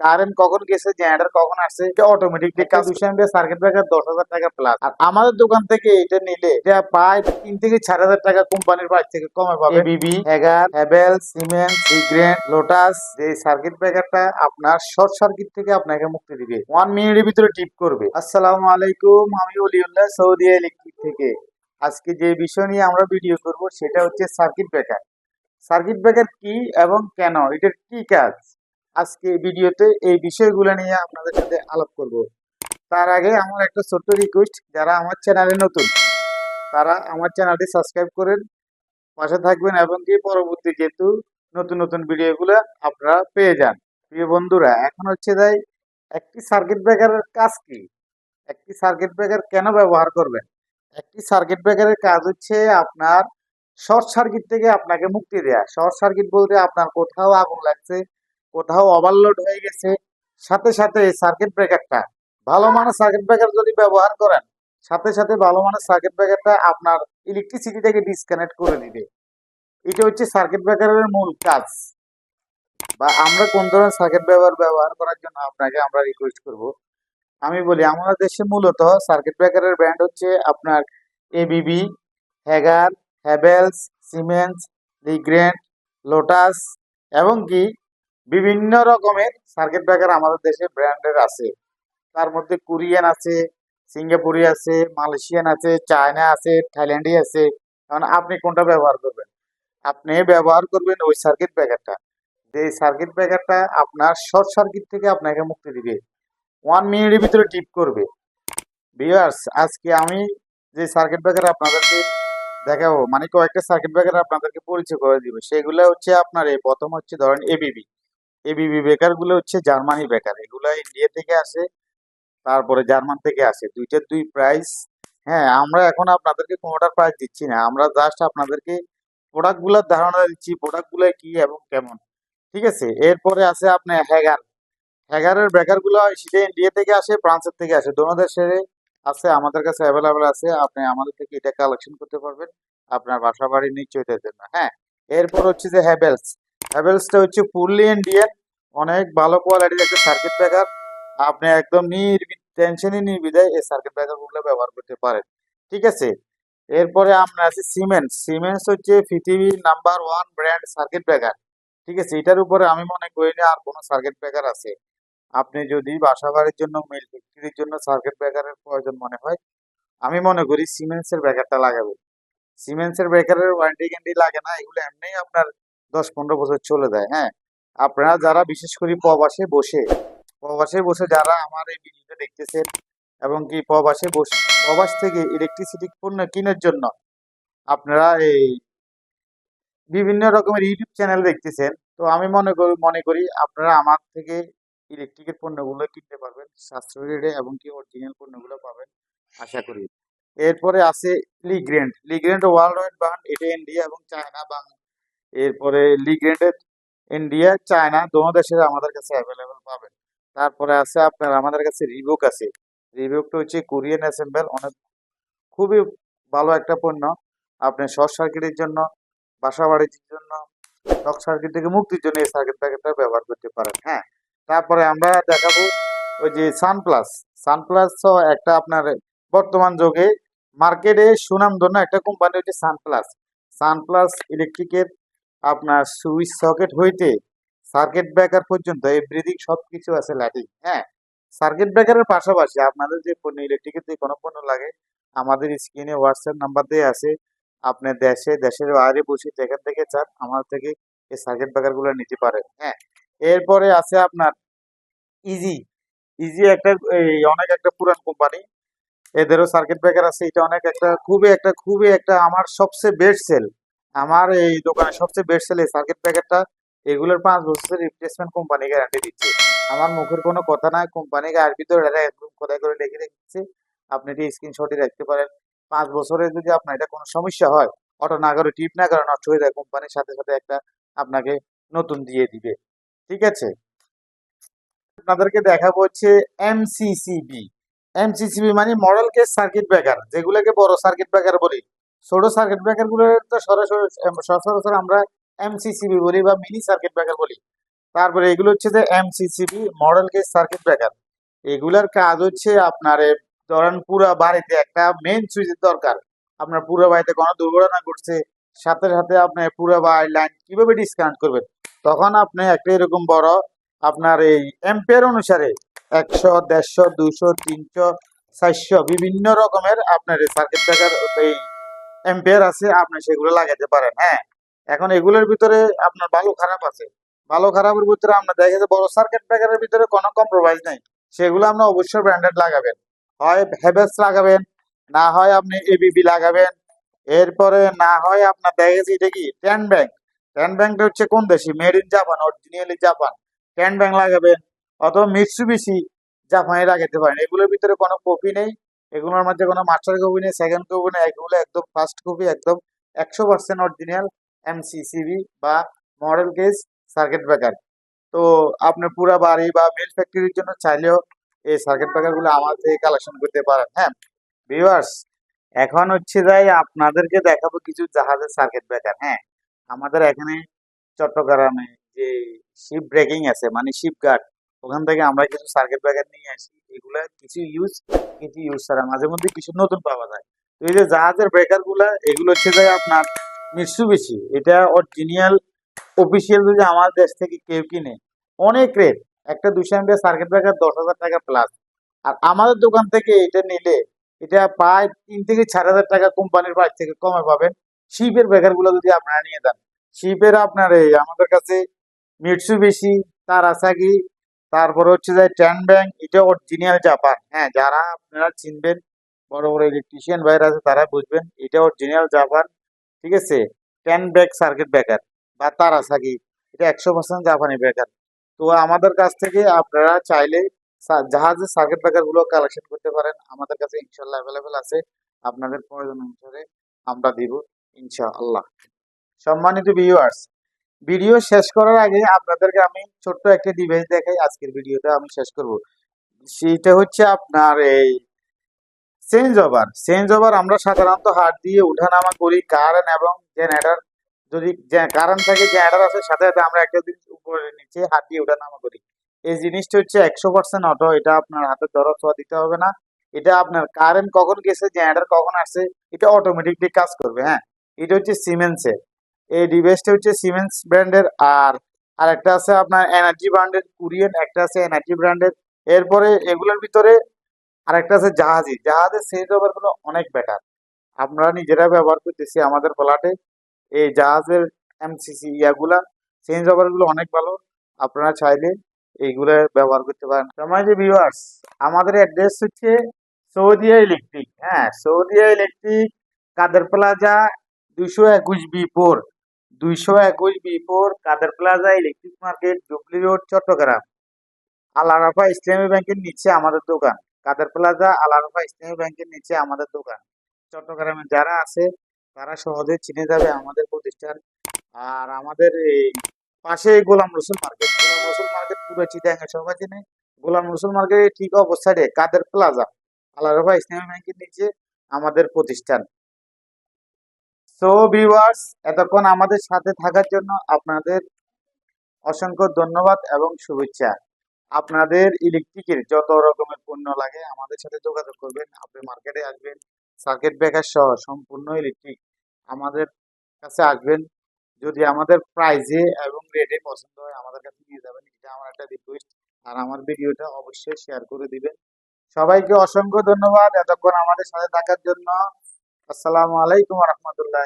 Current কখন গেছে, generator কখন আসছে, এটা অটোমেটিকলি কাজ 200 অ্যাম্পিয়ার সার্কিট ব্রেকার 10,000 টাকা প্লাস। আর আমাদের দোকান থেকে এটা নিলে এটা প্রায় 3 থেকে 4,000 টাকা কোম্পানির প্রাইস থেকে কমে পাবে। ABB, Haggar, Havells, siemens, লিগ্রেন্ড, lotus, যে সার্কিট ব্রেকারটা আপনার শর্ট সার্কিট থেকে আপনাকে মুক্তি দিবে, 1 মিনিটের ভিতরে টিপ করবে। আসসালামু আলাইকুম, আমি অলিউল্লাহ সৌদি ইলেকট্রিক থেকে। আজকে যে বিষয় নিয়ে আমরা ভিডিও করব সেটা হচ্ছে সার্কিট ব্রেকার। সার্কিট ব্রেকার কি এবং কেন, এটার কি কাজ, আজকে ভিডিওতে এই বিষয়গুলো নিয়ে আপনাদের সাথে আলাপ করব। তার আগে আমার একটা ছোট্ট রিকোয়েস্ট, যারা আমার চ্যানেলে নতুন তারা আমার চ্যানেলটি সাবস্ক্রাইব করেন, পাশে থাকবেন এবং কি পরবর্তী যেহেতু নতুন নতুন ভিডিওগুলো আপনারা পেয়ে যান। প্রিয় বন্ধুরা, এখন হচ্ছে যাই একটি সার্কিট ব্রেকারের কাজ কি, একটি সার্কিট ব্রেকার কেন ব্যবহার করবেন। একটি সার্কিট ব্রেকারের কাজ হচ্ছে আপনার শর্ট সার্কিট থেকে আপনাকে মুক্তি দেয়া। শর্ট সার্কিট বলতে আপনার কোথাও আগুন লাগছে, কোথাও ওভারলোড হয়ে গেছে, সাথে সাথে এই সার্কিট ব্রেকারটা, ভালো মানের সার্কিট ব্রেকার যদি ব্যবহার করেন, সাথে সাথে ভালো মানের সার্কিট ব্রেকারটা আপনার ইলেকট্রিসিটি থেকে ডিসকানেক্ট করে দিবে। এটা হচ্ছে সার্কিট ব্রেকারের মূল কাজ। বা আমরা কোন ধরনের সার্কিট ব্যবহার করার জন্য আপনাকে আমরা রিকোয়েস্ট করব, আমি বলি আমাদের দেশে মূলত সার্কিট ব্রেকারের ব্র্যান্ড হচ্ছে আপনার ABB, Haggar, Havells, siemens, লিগ্রেন্ড, lotus এবং কি বিভিন্ন রকমের সার্কিট ব্রেকার আমাদের দেশে ব্র্যান্ডের আছে। তার মধ্যে কোরিয়ান আছে, সিঙ্গাপুরি আছে, মালয়েশিয়ান আছে, চায়না আছে, থাইল্যান্ডি আছে। কারণ আপনি কোনটা ব্যবহার করবেন, আপনি ব্যবহার করবেন ওই সার্কিট ব্রেকারটা, যে সার্কিট ব্রেকারটা আপনার শর্ট সার্কিট থেকে আপনাকে মুক্তি দিবে, 1 মিনিটের ভিতরে টিপ করবে। ভিউয়ার্স, আজকে আমি যে সার্কিট ব্রেকার আপনাদেরকে দেখাবো, মানে কয়েকটা সার্কিট ব্রেকার আপনাদেরকে পরিচয় করে দিব, সেগুলো হচ্ছে আপনার এই প্রথম হচ্ছে ধরেন এবিবি। এবিবি ব্রেকার গুলো হচ্ছে জার্মানি ব্রেকার, এগুলো ইন্ডিয়া থেকে আসে, তারপরে জার্মান থেকে আসে, দুইটার দুই প্রাইস। হ্যাঁ, আমরা এখন আপনাদেরকে কোনোটার প্রাইস দিচ্ছি না, আমরা জাস্ট আপনাদেরকে প্রোডাক্ট গুলোর ধারণা দিচ্ছি, প্রোডাক্ট গুলো কি এবং কেমন। ঠিক আছে, এরপরে আছে আপনার হ্যাগার। হ্যাগারের ব্রেকার গুলো সেটা ইন্ডিয়া থেকে আসে, ফ্রান্সের থেকে আসে, দোনো দেশে আছে, আমাদের কাছে অ্যাভেলেবেল আছে। আপনি আমাদের থেকে এটা কালেকশন করতে পারবেন আপনার বাসা বাড়ির নিশ্চয়তার জন্য। হ্যাঁ, এরপর হচ্ছে যে হ্যাভেলস। হ্যাভেলসটা হচ্ছে ফুললি ইন্ডিয়ান, অনেক ভালো কোয়ালিটির একটা সার্কিট ব্রেকার। আপনি একদম টেনশনই নির্বিধায় এই সার্কিট ব্রেকার গুলো ব্যবহার করতে পারেন। ঠিক আছে, এরপরে আপনার আছে সিমেন্স। সিমেন্স হচ্ছে পৃথিবীর নাম্বার 1 ব্র্যান্ড সার্কিট ব্রেকার। ঠিক আছে, এটার উপরে আমি মনে করি না আর কোনো সার্কিট ব্রেকার আছে। আপনি যদি বাসা বাড়ির জন্য, মিল ফ্যাক্টরির জন্য সার্কিট ব্রেকারের প্রয়োজন মনে হয়, আমি মনে করি সিমেন্সের ব্রেকারটা লাগাবেন। সিমেন্সের ব্রেকারের ওয়ারেন্টি গ্যারান্টি লাগে না, এগুলো এমনিই আপনার 10-15 বছর চলে যায়। হ্যাঁ, আপনারা যারা বিশেষ করে প্রবাসে বসে যারা আমার এই ভিডিওটা দেখতেছেন এবং কি প্রবাস থেকে ইলেকট্রিসিটি পণ্য কেনার জন্য আপনারা এই বিভিন্ন রকমের ইউটিউব চ্যানেল দেখতেছেন, তো আমি মনে করি আপনারা আমার থেকে ইলেকট্রিকের পণ্যগুলো কিনতে পারবেন সাশ্রয়ী রেটে এবং কি অরিজিনাল পণ্যগুলো পাবেন আশা করি। এরপরে আছে লিগ্রেন্ড ওয়ার্ল্ড ওয়াইড ব্র্যান্ড, এটা ইন্ডিয়া এবং চায়না এরপরে লিগ্রেন্ডের ইন্ডিয়া চায়না দোনো দেশের আমাদের কাছে অ্যাভেলেবেল পাবেন। তারপরে আছে আপনার আমাদের কাছে রিবুক আছে। রিবুকটা হচ্ছে কোরিয়ান অ্যাসেম্বল, অনেক খুবই ভালো একটা পণ্য। আপনি শর্ট সার্কিটের জন্য, বাসা বাড়ির জন্য, শর্ট সার্কিট থেকে মুক্তির জন্য এই সার্কিট ব্রেকারটা ব্যবহার করতে পারেন। হ্যাঁ, তারপরে আমরা দেখাবো ওই যে সানপ্লাস। সানপ্লাস একটা আপনার বর্তমান যুগে মার্কেটে সুনামধন্য একটা কোম্পানি হচ্ছে সানপ্লাস। সানপ্লাস ইলেকট্রিকের আপনার সুইচ সকেট হইতে সার্কিট ব্রেকার পর্যন্ত এভরিথিং সবকিছু আছে লাইটিং। হ্যাঁ, সার্কিট ব্রেকারের পাশাপাশি আপনাদের যে পণ্য, ইলেকট্রিকের যে কোনো পণ্য লাগে, আমাদের স্ক্রিনে হোয়াটসঅ্যাপ নাম্বার দিয়ে আছে। আপনি দেশের বাইরে বসে যেখান থেকে চান আমার থেকে এই সার্কিট ব্রেকার গুলো নিতে পারেন। হ্যাঁ, এরপরে আছে আপনার ইজি। ইজি একটা অনেক একটা পুরান কোম্পানি, এদেরও সার্কিট ব্রেকার আছে। এটা অনেক একটা খুবই একটা আমার সবচেয়ে বেস্ট সেল, আমার এই দোকানে সবচেয়ে বেস্ট সেল এই সার্কিট ব্রেকারটা। এগুলোর 5 বছরের রিপ্লেসমেন্ট কোম্পানি গ্যারান্টি দিচ্ছে। আমার মুখের কোনো কথা নাই, কোম্পানি গায়ের ভিতরে একদম খোদাই করে লিখে রেখেছে, আপনি এটি স্ক্রিনশটে রাখতে পারেন। 5 বছরে যদি আপনার এটা কোনো সমস্যা হয়, অটো না করে টিপ না করে নষ্ট হয়ে যায়, কোম্পানির সাথে সাথে একটা আপনাকে নতুন দিয়ে দিবে। ঠিক আছে, আপনাদেরকে দেখাবো হচ্ছে এমসিসিবি। এমসিসিবি মানে মডেল কেস সার্কিট ব্রেকার, যেগুলোকে বড় সার্কিট ব্রেকার বলি। ছোট সার্কিট ব্রেকার গুলো তো সরাসরি সচরাচর আমরা এমসিসিবি বলি বা মিনি সার্কিট ব্রেকার বলি। তারপরে এগুলো হচ্ছে যে MCCB model case circuit breaker. এগুলার কাজ হচ্ছে আপনার ধরেন পুরো বাড়িতে একটা মেইন সুইচের দরকার। আপনার পুরো বাড়িতে কোনো দুর্ঘটনা ঘটছে, সাথে সাথে আপনি পুরো বাড়ির লাইন কিভাবে ডিসকানেক্ট করবেন, তখন আপনি একটা এরকম বড় আপনার এই এম্পিয়ার অনুসারে 100, 150, 200, 300, 400 বিভিন্ন রকমের আপনার সার্কিট ব্রেকার এই এম্পিয়ার আছে, আপনি সেগুলো লাগাতে পারেন। হ্যাঁ, এখন এগুলোর ভিতরে আপনার ভালো খারাপ আছে। ভালো খারাপের ভিতরে আমরা দেখে যে বড় সার্কিট ব্রেকারের ভিতরে কোনো কম্প্রোমাইজ নাই, সেগুলো আমরা অবশ্যই ব্র্যান্ডেড লাগাবেন। হয় হ্যাভেলস লাগাবেন, না হয় আপনি এবিবি লাগাবেন, এরপরে না হয় আপনার দেখেছি এটা কি টেন ব্যাংক। টেন ব্যাংকটা হচ্ছে কোন দেশি, made in Japan, originally Japan. Ten bank লাগাবেন, অথবা মিৎসুবিশি জাপানি লাগাতে পারেন। এগুলোর ভিতরে কোনো কপি নেই, এগুলোর মধ্যে কোনো মাস্টার কপি নেই, সেকেন্ড কপি নেই, এগুলো একদম ফার্স্ট কপি, একদম 100% অরিজিনাল এমসিসিবি বা মডেল কেস সার্কিট ব্রেকার। তো আপনি পুরা বাড়ি বা মিল ফ্যাক্টরির জন্য চাইলেও এই সার্কিট ব্রেকার গুলো আমার থেকে কালেকশন করতে পারেন। হ্যাঁ ভিউয়ার্স, এখন হচ্ছে যাই আপনাদেরকে দেখাবো কিছু জাহাজের সার্কিট ব্রেকার। হ্যাঁ, আমাদের এখানে চট্টগ্রামে যে শিপ ব্রেকিং আছে মানে শিপ গার্ড, ওখান থেকে আমরা কিছু সার্কিট ব্রেকার নিয়ে আসি। এগুলা কিছু ইউজ, কিছু ইউজ ছাড়া, মাঝে মধ্যে কিছু নতুন পাওয়া যায়। তো এই যে জাহাজের ব্রেকার গুলা, এগুলো হচ্ছে যে আপনার মিৎসুবিশি, এটা অরিজিনাল অফিসিয়াল। যদি আমার দেশ থেকে কেউ কিনে, অনেক রেট। একটা 200 এমপিয়ার সার্কিট ব্রেকার 10,000 টাকা প্লাস। আর আমাদের দোকান থেকে এটা নিলে এটা প্রায় 3 থেকে 4 হাজার টাকা কোম্পানির প্রাইস থেকে কমে পাবেন। শিপের ব্রেকার গুলো যদি আপনারা নিয়ে যান, শিপের আপনার এই আমাদের কাছে মিৎসুবিশি, তারাসাকি, তারপরে হচ্ছে যে টেন ব্যাংক, এটা অরিজিনাল জাপান। হ্যাঁ, যারা আপনারা চিনবেন, বড় বড় ইলেকট্রিশিয়ান ভাইরা আছে তারা বুঝবেন, এটা অরিজিনাল জাপান। ঠিক আছে, টেন ব্যাগ সার্কিট ব্রেকার বা তারাসাকি, এটা 100% জাপানি ব্রেকার। তো আমাদের কাছ থেকে আপনারা চাইলে জাহাজের সার্কিট ব্রেকার গুলো কালেকশন করতে পারেন। আমাদের কাছে ইনশাল্লাহ অ্যাভেলেবেল আছে, আপনাদের প্রয়োজন অনুসারে আমরা দিব ইনশাআল্লাহ। সম্মানিত ভিউয়ার্স, ভিডিও শেষ করার আগে আপনাদেরকে আমি ছোট্ট একটা ডিভাইস দেখাই, আজকের ভিডিওটা আমি শেষ করব। সেটা হচ্ছে আপনার এই চেঞ্জ ওভার আমরা সাধারণত হাত দিয়ে উঠানামা করি, কারেন্ট এবং জেনারেটর, যদি কারেন্ট থাকে জেনারেটর আছে, সাথে সাথে আমরা একটা জিনিস উপরে নিচে হাত দিয়ে উঠানামা করি। এই জিনিসটা হচ্ছে 100% অটো, এটা আপনার হাতে দরদ ছোঁয়া দিতে হবে না। এটা আপনার কারেন্ট কখন গেছে, জেনারেটর কখন আসছে, এটা অটোমেটিকলি কাজ করবে। হ্যাঁ, এটা হচ্ছে সিমেন্সের, এই ডিভাইসটা হচ্ছে সিমেন্স ব্র্যান্ডের। আর আরেকটা আছে আপনার এনার্জি ব্র্যান্ডের, কুরিয়ান, একটা আছে এনার্জি ব্র্যান্ডের। এরপরে এগুলোর ভিতরে আরেকটা আছে জাহাজের চেঞ্জ ওভার গুলো অনেক বেটার। আমরা নিজেরা ব্যবহার করতেছি আমাদের প্লাটে, এই জাহাজের এমসিসি ইয়াগুলা চেঞ্জ ওভার গুলো অনেক ভালো। আপনারা চাইলে এইগুলো ব্যবহার করতে পারেন। সময় যে ভিউয়ার্স, আমাদের অ্যাড্রেস হচ্ছে সৌদিয়া ইলেকট্রিক। হ্যাঁ, Saudia electric, Kader plaza, 221 B, 221 B Kader plaza electric market, jubilee road, Chittagong. Alarafah Islami ব্যাংকের নিচে আমাদের দোকান। কাদের প্লাজা, আলারাফা ইসলামী ব্যাংকের নিচে আমাদের দোকান। চট্টগ্রামে যারা আছে তারা সহজে চিনে যাবে আমাদের প্রতিষ্ঠান। আর আমাদের এই পাশে গোলাম রসুল মার্কেট, গোলাম রসুল মার্কেট পুরো চিটাগাং সবাই চিনে। গোলাম রসুল মার্কেটের ঠিক অবস্থায় কাদের প্লাজা, আলারাফা ইসলামী ব্যাংকের নিচে আমাদের প্রতিষ্ঠান। সো ভিউয়ার্স, এতক্ষণ আমাদের সাথে থাকার জন্য আপনাদের অসংখ্য ধন্যবাদ এবং শুভেচ্ছা। আপনাদের ইলেকট্রিকের যত রকমের পণ্য লাগে আমাদের সাথে যোগাযোগ করবেন। আপনি মার্কেটে আসবেন, সার্কিট ব্রেকার সহ সম্পূর্ণ ইলেকট্রিক আমাদের কাছে আসবেন। যদি আমাদের প্রাইজে এবং রেটে পছন্দ হয় আমাদের কাছে নিয়ে যাবেন, এটা আমার একটা রিকোয়েস্ট। আর আমার ভিডিওটা অবশ্যই শেয়ার করে দিবেন। সবাইকে অসংখ্য ধন্যবাদ এতক্ষণ আমাদের সাথে থাকার জন্য। আসসালামু আলাইকুম রহমতুল্লাহ।